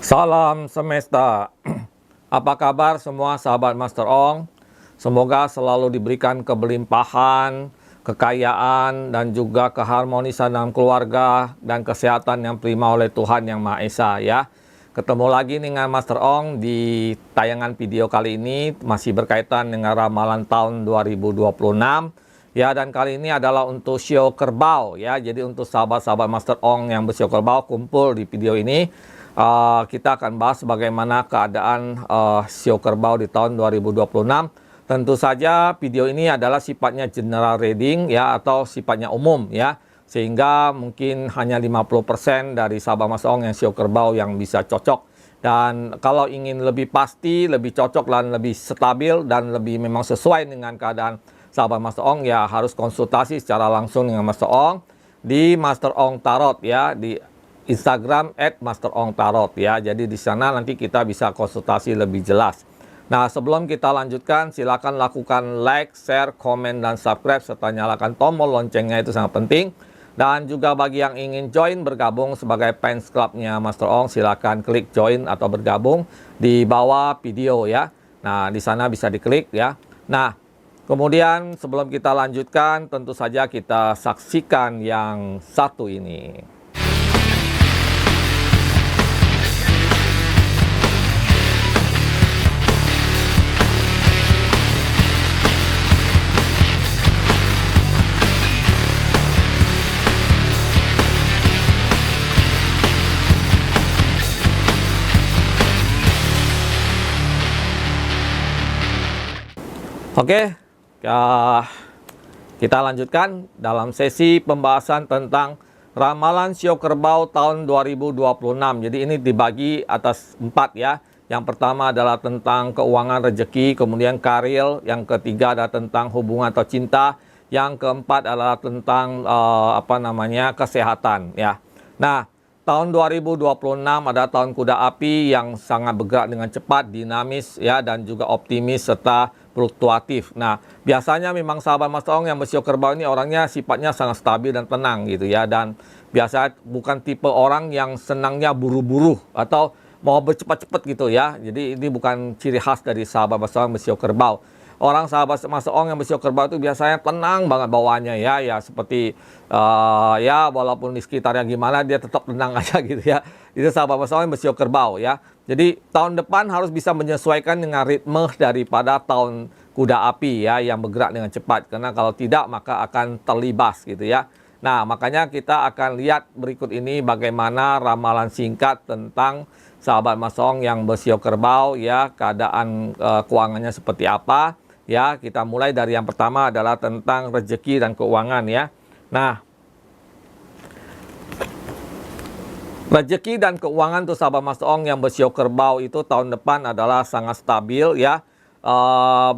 Salam semesta. Apa kabar semua sahabat Master Ong? Semoga selalu diberikan kebelimpahan, kekayaan, dan juga keharmonisan dalam keluarga dan kesehatan yang prima oleh Tuhan Yang Maha Esa ya. Ketemu lagi dengan Master Ong di tayangan video kali ini masih berkaitan dengan ramalan tahun 2026 ya, dan kali ini adalah untuk Shio Kerbau ya. Jadi untuk sahabat-sahabat Master Ong yang bersio kerbau kumpul di video ini. Kita akan bahas bagaimana keadaan Shio Kerbau di tahun 2026. Tentu saja video ini adalah sifatnya general reading ya, atau sifatnya umum ya, sehingga mungkin hanya 50% dari sahabat Mas Ong yang Shio Kerbau yang bisa cocok. Dan kalau ingin lebih pasti, lebih cocok dan lebih stabil dan lebih memang sesuai dengan keadaan sahabat Mas Ong, ya harus konsultasi secara langsung dengan Master Ong di Master Ong Tarot ya, di Instagram @masterongtarot ya. Jadi di sana nanti kita bisa konsultasi lebih jelas. Nah, sebelum kita lanjutkan, silakan lakukan like, share, komen, dan subscribe, serta nyalakan tombol loncengnya, itu sangat penting. Dan juga bagi yang ingin join bergabung sebagai fans clubnya Master Ong, silakan klik join atau bergabung di bawah video ya. Nah, di sana bisa diklik ya. Nah, kemudian sebelum kita lanjutkan, tentu saja kita saksikan yang satu ini. Oke, kita lanjutkan dalam sesi pembahasan tentang ramalan Shio Kerbau tahun 2026. Jadi ini dibagi atas 4 ya. Yang pertama adalah tentang keuangan, rezeki, kemudian karir. Yang ketiga adalah tentang hubungan atau cinta. Yang keempat adalah tentang kesehatan ya. Nah, tahun 2026 adalah tahun kuda api yang sangat bergerak dengan cepat, dinamis ya, dan juga optimis serta fluktuatif. Nah, biasanya memang sahabat Master Ong yang bersio kerbau ini orangnya sifatnya sangat stabil dan tenang gitu ya, dan biasa bukan tipe orang yang senangnya buru-buru atau mau bercepat-cepat gitu ya. Jadi ini bukan ciri khas dari sahabat Master Ong bersio kerbau. Orang sahabat Master Ong yang bersio kerbau itu biasanya tenang banget bawaannya ya, ya seperti ya walaupun di sekitarnya gimana dia tetap tenang aja gitu ya. Itu sahabat Master Ong yang bersio kerbau ya. Jadi tahun depan harus bisa menyesuaikan dengan ritme daripada tahun kuda api ya, yang bergerak dengan cepat. Karena kalau tidak maka akan terlibas gitu ya. Nah, makanya kita akan lihat berikut ini bagaimana ramalan singkat tentang sahabat Master Ong yang bersio kerbau ya, keadaan keuangannya seperti apa ya. Kita mulai dari yang pertama adalah tentang rezeki dan keuangan ya. Nah, rezeki dan keuangan tuh sahabat Master Ong yang bersio kerbau itu tahun depan adalah sangat stabil ya.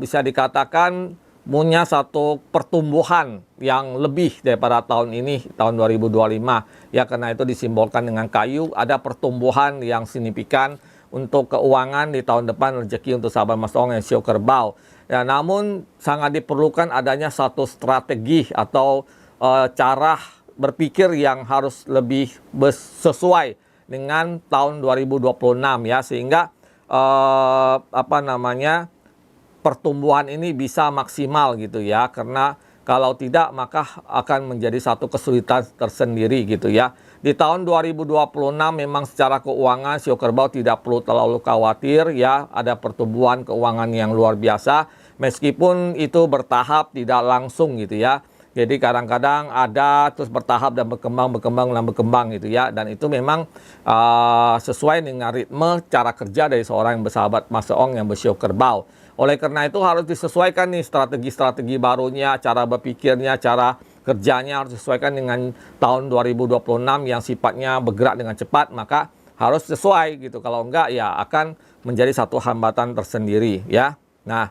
Bisa dikatakan punya satu pertumbuhan yang lebih daripada tahun ini, tahun 2025 ya, karena itu disimbolkan dengan kayu. Ada pertumbuhan yang signifikan untuk keuangan di tahun depan, rezeki untuk sahabat Master Ong yang bersio kerbau ya. Namun sangat diperlukan adanya satu strategi atau cara berpikir yang harus lebih sesuai dengan tahun 2026 ya, sehingga pertumbuhan ini bisa maksimal gitu ya. Karena kalau tidak maka akan menjadi satu kesulitan tersendiri gitu ya. Di tahun 2026 memang secara keuangan Shio Kerbau tidak perlu terlalu khawatir ya, ada pertumbuhan keuangan yang luar biasa meskipun itu bertahap, tidak langsung gitu ya. Jadi kadang-kadang ada terus bertahap dan berkembang gitu ya. Dan itu memang sesuai dengan ritme cara kerja dari seorang yang bersahabat Master Ong yang bersio kerbau. Oleh karena itu harus disesuaikan nih strategi-strategi barunya, cara berpikirnya, cara kerjanya harus disesuaikan dengan tahun 2026 yang sifatnya bergerak dengan cepat. Maka harus sesuai gitu. Kalau enggak ya akan menjadi satu hambatan tersendiri ya. Nah,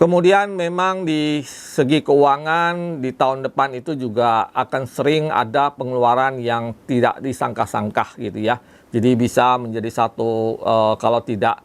kemudian memang di segi keuangan di tahun depan itu juga akan sering ada pengeluaran yang tidak disangka-sangka gitu ya. Jadi bisa menjadi satu kalau tidak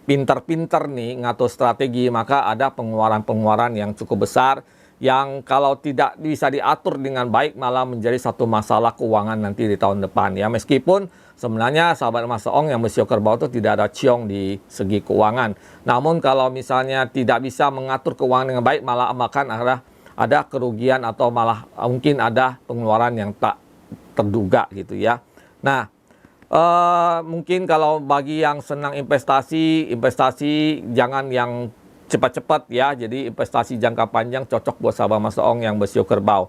pinter-pinter nih ngatur strategi, maka ada pengeluaran-pengeluaran yang cukup besar yang kalau tidak bisa diatur dengan baik malah menjadi satu masalah keuangan nanti di tahun depan ya. Meskipun sebenarnya sahabat Master Ong yang bersio kerbau itu tidak ada ciong di segi keuangan. Namun kalau misalnya tidak bisa mengatur keuangan dengan baik malah akan ada kerugian atau malah mungkin ada pengeluaran yang tak terduga gitu ya. Nah, mungkin kalau bagi yang senang investasi jangan yang cepat-cepat ya. Jadi investasi jangka panjang cocok buat sahabat Master Ong yang bersio kerbau.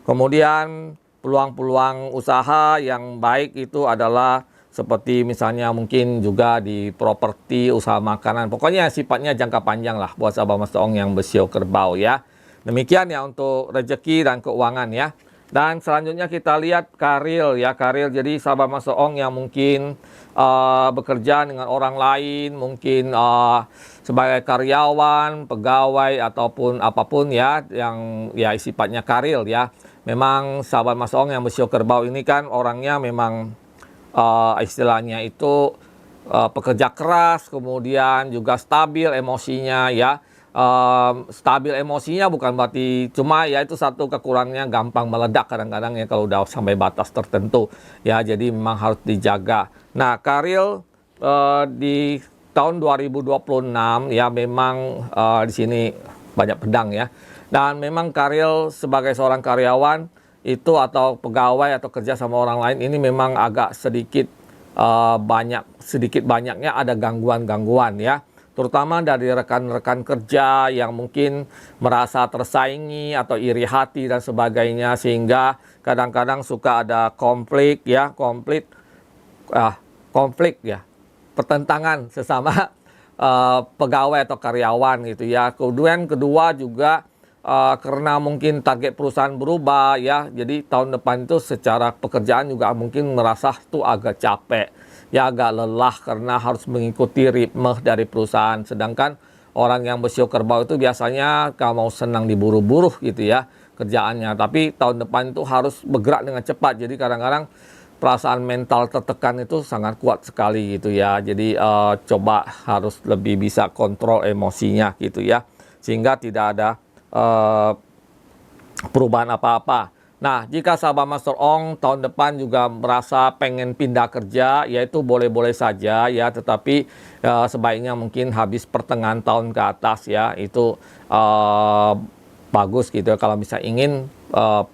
Kemudian peluang-peluang usaha yang baik itu adalah seperti misalnya mungkin juga di properti, usaha makanan. Pokoknya sifatnya jangka panjang lah buat sahabat Master Ong yang bersio kerbau ya. Demikian ya untuk rezeki dan keuangan ya. Dan selanjutnya kita lihat karir ya, karir. Jadi sahabat Master Ong yang mungkin bekerja dengan orang lain, mungkin sebagai karyawan, pegawai ataupun apapun ya, yang ya sifatnya karir ya. Memang sahabat Master Ong yang bersio kerbau ini kan orangnya memang istilahnya itu pekerja keras, kemudian juga stabil emosinya ya. Stabil emosinya bukan berarti cuma ya itu satu kekurangannya gampang meledak kadang-kadang ya kalau udah sampai batas tertentu ya, jadi memang harus dijaga. Nah, karir di tahun 2026 ya memang di sini banyak pedang ya, dan memang karir sebagai seorang karyawan itu atau pegawai atau kerja sama orang lain ini memang agak sedikit banyaknya ada gangguan-gangguan ya, terutama dari rekan-rekan kerja yang mungkin merasa tersaingi atau iri hati dan sebagainya, sehingga kadang-kadang suka ada konflik ya, pertentangan sesama pegawai atau karyawan gitu ya. Kemudian kedua juga karena mungkin target perusahaan berubah ya, jadi tahun depan itu secara pekerjaan juga mungkin merasa tuh agak capek ya, agak lelah karena harus mengikuti ritme dari perusahaan. Sedangkan orang yang bersio kerbau itu biasanya kalau mau senang diburu-buru gitu ya kerjaannya, tapi tahun depan itu harus bergerak dengan cepat. Jadi kadang-kadang perasaan mental tertekan itu sangat kuat sekali gitu ya. Jadi coba harus lebih bisa kontrol emosinya gitu ya, sehingga tidak ada perubahan apa-apa. Nah, jika sahabat Master Ong tahun depan juga merasa pengen pindah kerja, yaitu boleh-boleh saja ya, tetapi sebaiknya mungkin habis pertengahan tahun ke atas ya, itu bagus gitu ya. Kalau bisa ingin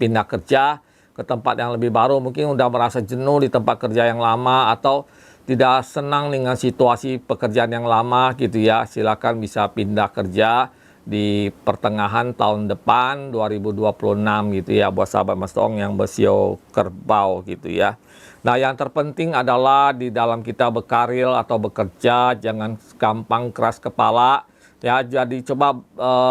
pindah kerja ke tempat yang lebih baru, mungkin udah merasa jenuh di tempat kerja yang lama atau tidak senang dengan situasi pekerjaan yang lama gitu ya, silakan bisa pindah kerja di pertengahan tahun depan 2026 gitu ya buat sahabat Master Ong yang bersio kerbau gitu ya. Nah, yang terpenting adalah di dalam kita berkarir atau bekerja jangan gampang keras kepala ya, jadi coba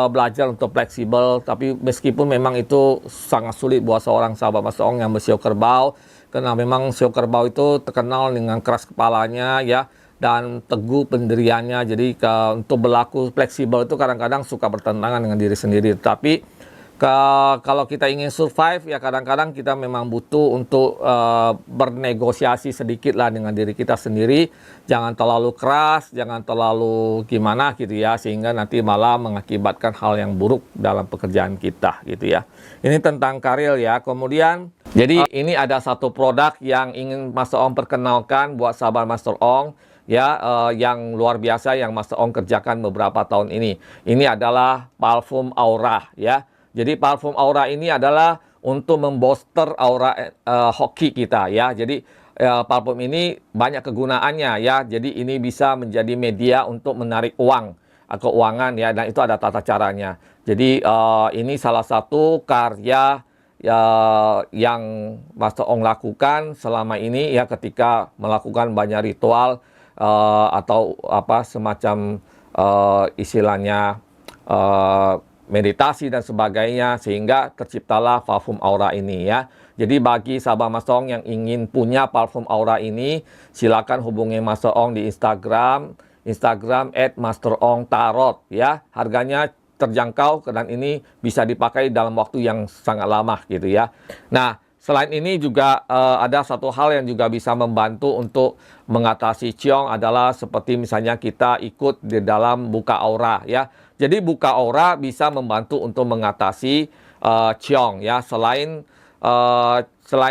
belajar untuk fleksibel. Tapi meskipun memang itu sangat sulit buat seorang sahabat Master Ong yang bersio kerbau, karena memang sio kerbau itu terkenal dengan keras kepalanya ya, dan teguh pendiriannya. Jadi untuk berlaku fleksibel itu kadang-kadang suka bertentangan dengan diri sendiri. Tapi kalau kita ingin survive ya kadang-kadang kita memang butuh untuk bernegosiasi sedikit lah dengan diri kita sendiri. Jangan terlalu keras, jangan terlalu gimana gitu ya, sehingga nanti malah mengakibatkan hal yang buruk dalam pekerjaan kita gitu ya. Ini tentang karir ya. Kemudian jadi ini ada satu produk yang ingin Master Ong perkenalkan buat sahabat Master Ong ya, yang luar biasa yang Master Ong kerjakan beberapa tahun ini. Ini adalah parfum aura ya. Jadi parfum aura ini adalah untuk membooster aura hoki kita ya. Jadi parfum ini banyak kegunaannya ya. Jadi ini bisa menjadi media untuk menarik uang, keuangan ya, dan itu ada tata caranya. Jadi ini salah satu karya yang Master Ong lakukan selama ini ya, ketika melakukan banyak ritual atau apa semacam istilahnya meditasi dan sebagainya, sehingga terciptalah parfum aura ini ya. Jadi bagi sahabat Master Ong yang ingin punya parfum aura ini, silakan hubungi Master Ong di Instagram @masterongtarot ya. Harganya terjangkau dan ini bisa dipakai dalam waktu yang sangat lama gitu ya. Nah, selain ini juga ada satu hal yang juga bisa membantu untuk mengatasi ciong adalah seperti misalnya kita ikut di dalam buka aura ya. Jadi buka aura bisa membantu untuk mengatasi ciong ya. Selain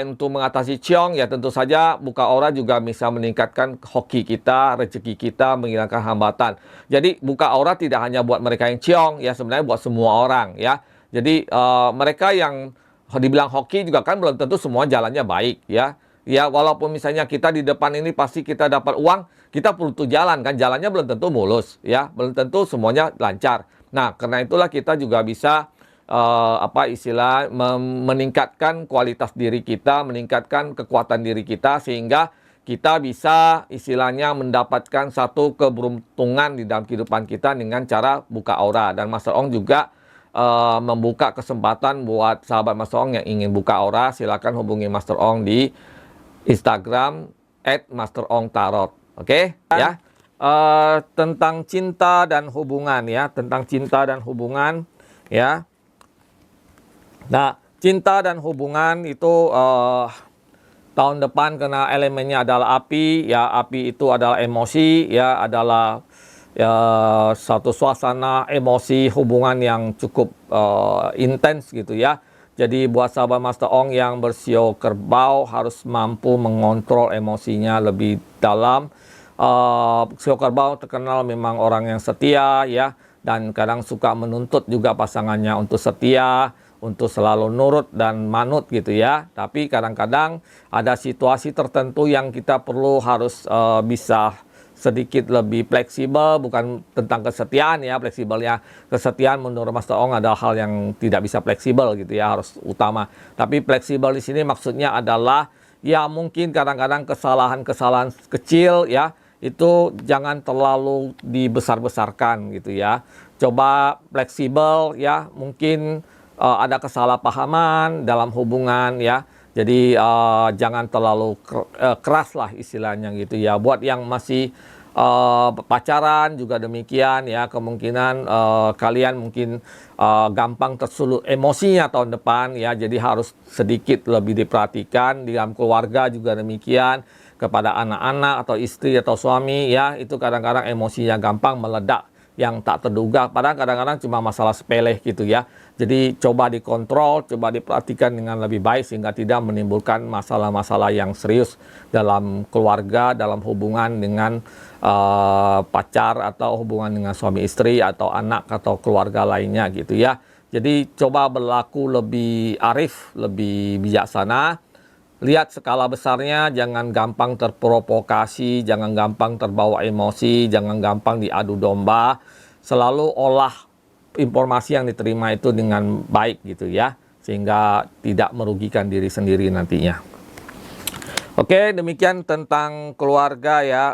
untuk mengatasi ciong ya, tentu saja buka aura juga bisa meningkatkan hoki kita, rezeki kita, menghilangkan hambatan. Jadi buka aura tidak hanya buat mereka yang ciong ya, sebenarnya buat semua orang ya. Jadi mereka yang dibilang hoki juga kan belum tentu semua jalannya baik ya. Ya, walaupun misalnya kita di depan ini pasti kita dapat uang, kita perlu tuh jalan kan, jalannya belum tentu mulus ya, belum tentu semuanya lancar. Nah, karena itulah kita juga bisa meningkatkan kualitas diri kita, meningkatkan kekuatan diri kita, sehingga kita bisa istilahnya mendapatkan satu keberuntungan di dalam kehidupan kita dengan cara buka aura. Dan Master Ong juga membuka kesempatan buat sahabat Master Ong yang ingin buka aura, silakan hubungi Master Ong di Instagram @masterongtarot. Oke, ya. Tentang cinta dan hubungan ya, tentang cinta dan hubungan ya. Nah, cinta dan hubungan itu tahun depan karena elemennya adalah api ya, api itu adalah emosi ya, adalah ya, satu suasana emosi hubungan yang cukup intens gitu ya. Jadi buat sahabat Master Ong yang bersio kerbau harus mampu mengontrol emosinya lebih dalam. Sio kerbau terkenal memang orang yang setia ya, dan kadang suka menuntut juga pasangannya untuk setia, untuk selalu nurut dan manut gitu ya. Tapi kadang-kadang ada situasi tertentu yang kita perlu harus bisa sedikit lebih fleksibel, bukan tentang kesetiaan ya, fleksibelnya. Kesetiaan menurut Master Ong adalah hal yang tidak bisa fleksibel gitu ya, harus utama. Tapi fleksibel di sini maksudnya adalah ya mungkin kadang-kadang kesalahan-kesalahan kecil ya, itu jangan terlalu dibesar-besarkan gitu ya. Coba fleksibel ya, mungkin ada kesalahpahaman dalam hubungan ya. Jadi jangan terlalu keras lah istilahnya gitu ya. Buat yang masih pacaran juga demikian ya, kemungkinan kalian mungkin gampang tersulut emosinya tahun depan ya. Jadi harus sedikit lebih diperhatikan. Di dalam keluarga juga demikian, kepada anak-anak atau istri atau suami ya, itu kadang-kadang emosinya gampang meledak yang tak terduga, padahal kadang-kadang cuma masalah sepele gitu ya. Jadi coba dikontrol, coba diperhatikan dengan lebih baik sehingga tidak menimbulkan masalah-masalah yang serius dalam keluarga, dalam hubungan dengan pacar atau hubungan dengan suami istri atau anak atau keluarga lainnya gitu ya. Jadi coba berlaku lebih arif, lebih bijaksana. Lihat skala besarnya, jangan gampang terprovokasi, jangan gampang terbawa emosi, jangan gampang diadu domba. Selalu olah informasi yang diterima itu dengan baik gitu ya, sehingga tidak merugikan diri sendiri nantinya. Oke, demikian tentang keluarga ya.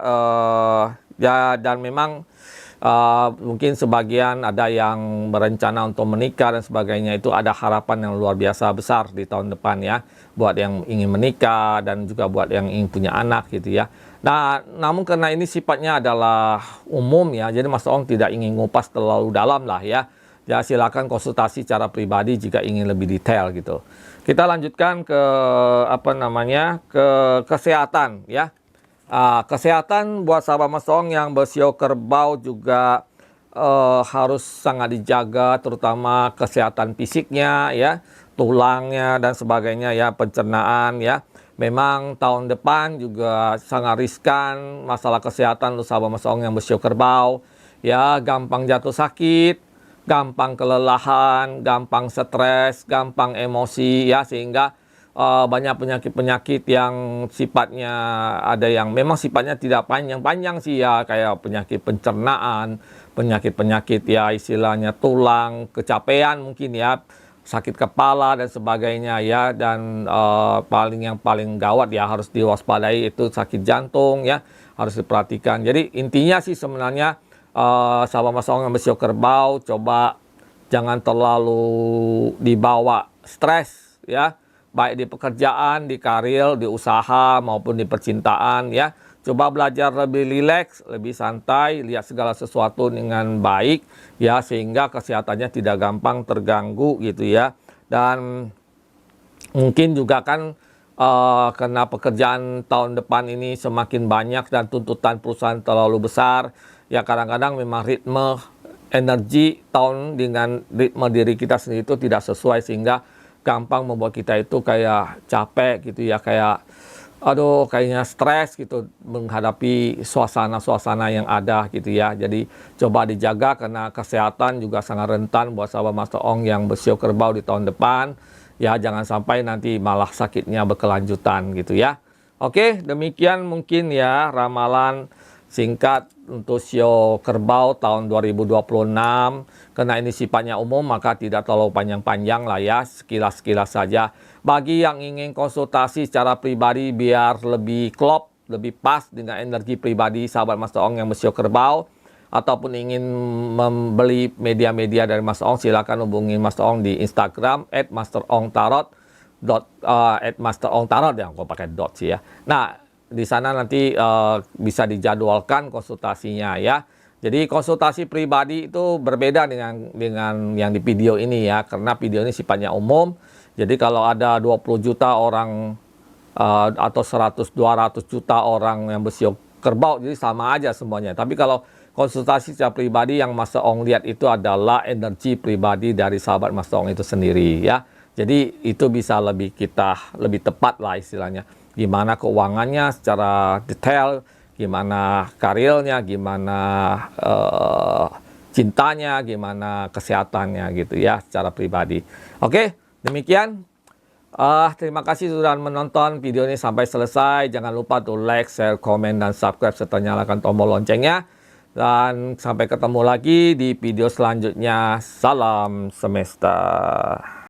Ya, dan memang mungkin sebagian ada yang berencana untuk menikah dan sebagainya, itu ada harapan yang luar biasa besar di tahun depan ya, buat yang ingin menikah dan juga buat yang ingin punya anak gitu ya. Nah, namun karena ini sifatnya adalah umum ya, jadi Mas Ong tidak ingin ngupas terlalu dalam lah ya. Ya, silakan konsultasi secara pribadi jika ingin lebih detail gitu. Kita lanjutkan ke ke kesehatan ya. Kesehatan buat sahabat Mas Ong yang bersio kerbau juga harus sangat dijaga, terutama kesehatan fisiknya ya, tulangnya dan sebagainya ya, pencernaan ya. Memang tahun depan juga sangat riskan masalah kesehatan untuk sahabat Mas Ong yang bersio kerbau ya, gampang jatuh sakit, gampang kelelahan, gampang stres, gampang emosi ya, sehingga banyak penyakit-penyakit yang sifatnya ada yang memang sifatnya tidak panjang-panjang sih ya, kayak penyakit pencernaan, penyakit-penyakit ya istilahnya tulang, kecapean mungkin ya, sakit kepala dan sebagainya ya, dan yang paling gawat ya harus diwaspadai itu sakit jantung ya, harus diperhatikan. Jadi intinya sih sebenarnya sahabat Mas Ong yang bersio kerbau, coba jangan terlalu dibawa stres ya, baik di pekerjaan, di karir, di usaha maupun di percintaan ya. Coba belajar lebih rileks, lebih santai, lihat segala sesuatu dengan baik ya, sehingga kesehatannya tidak gampang terganggu gitu ya. Dan mungkin juga kan karena pekerjaan tahun depan ini semakin banyak dan tuntutan perusahaan terlalu besar ya, kadang-kadang memang ritme energi tahun dengan ritme diri kita sendiri itu tidak sesuai, sehingga gampang membuat kita itu kayak capek gitu ya, kayak aduh kayaknya stres gitu menghadapi suasana-suasana yang ada gitu ya. Jadi coba dijaga, karena kesehatan juga sangat rentan buat sahabat Master Ong yang bersio kerbau di tahun depan. Ya jangan sampai nanti malah sakitnya berkelanjutan gitu ya. Oke, demikian mungkin ya ramalan singkat untuk sio kerbau tahun 2026. Karena ini sifatnya umum maka tidak terlalu panjang-panjang lah ya, sekilas-sekilas saja. Bagi yang ingin konsultasi secara pribadi biar lebih klop, lebih pas dengan energi pribadi sahabat Master Ong yang bersio kerbau, ataupun ingin membeli media-media dari Master Ong, silakan hubungi Master Ong di Instagram @masterongtarot @masterongtarot ya, aku pakai dot sih ya. Nah, di sana nanti bisa dijadwalkan konsultasinya ya. Jadi konsultasi pribadi itu berbeda dengan yang di video ini ya, karena video ini sifatnya umum. Jadi kalau ada 20 juta orang atau 100-200 juta orang yang bersio kerbau, jadi sama aja semuanya. Tapi kalau konsultasi secara pribadi yang Master Ong lihat itu adalah energi pribadi dari sahabat Master Ong itu sendiri ya. Jadi itu bisa lebih tepat lah istilahnya. Gimana keuangannya secara detail, gimana karirnya, gimana cintanya, gimana kesehatannya gitu ya secara pribadi. Oke, demikian. Terima kasih sudah menonton video ini sampai selesai. Jangan lupa tuh like, share, komen, dan subscribe serta nyalakan tombol loncengnya. Dan sampai ketemu lagi di video selanjutnya. Salam semesta.